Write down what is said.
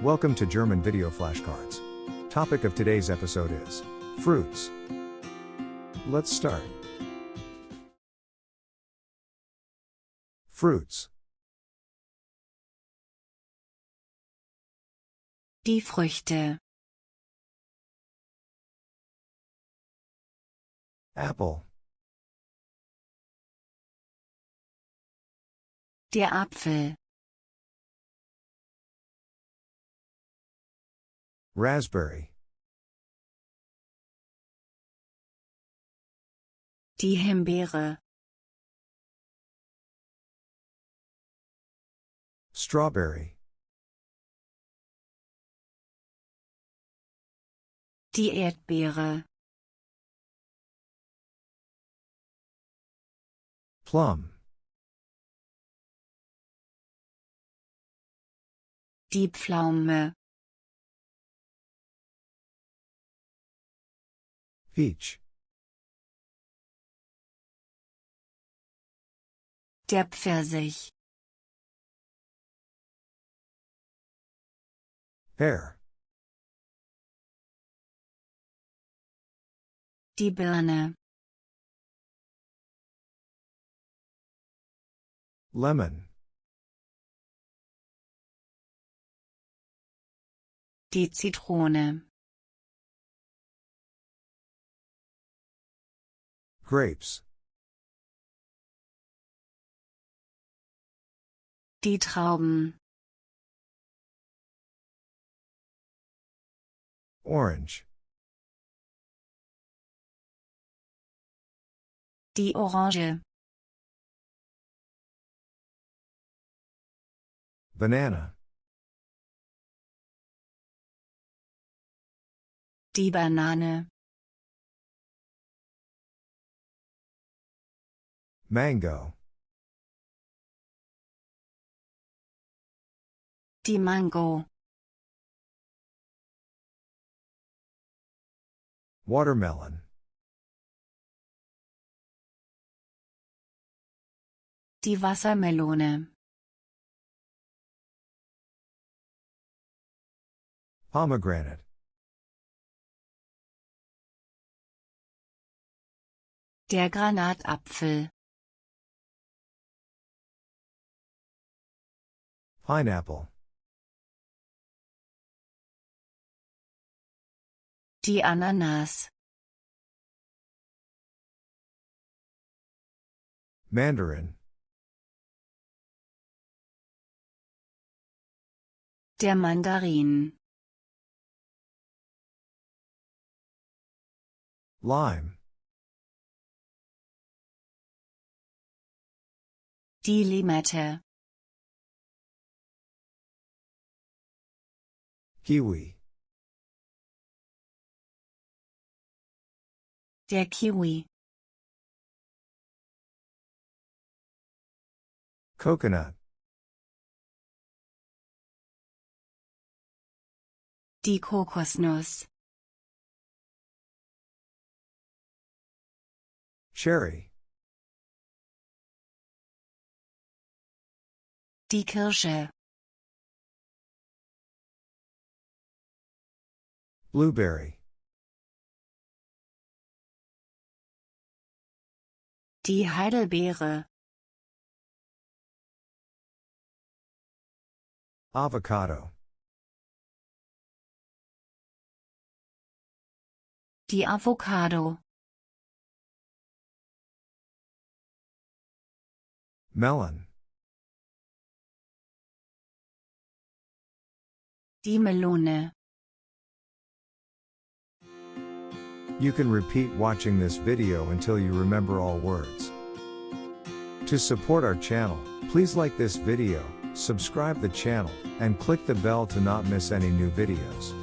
Welcome to German Video Flashcards. Topic of today's episode is fruits. Let's start. Fruits. Die Früchte. Apple. Der Apfel. Raspberry. Die Himbeere. Strawberry. Die Erdbeere. Plum. Die Pflaume. Peach. Der Pfirsich. Pear. Die Birne. Lemon. Die Zitrone. Grapes. Die Trauben. Orange. Die Orange. Banana. Die Banane. Mango. Die Mango. Watermelon. Die Wassermelone. Pomegranate. Der Granatapfel. Pineapple. Die Ananas. Mandarin. Der Mandarin. Lime. Die Limette. Kiwi. Der Kiwi. Coconut. Die Kokosnuss. Cherry. Die Kirsche. Blueberry. Die Heidelbeere. Avocado. Die Avocado. Melon. Die Melone. You can repeat watching this video until you remember all words. To support our channel, please like this video, subscribe the channel, and click the bell to not miss any new videos.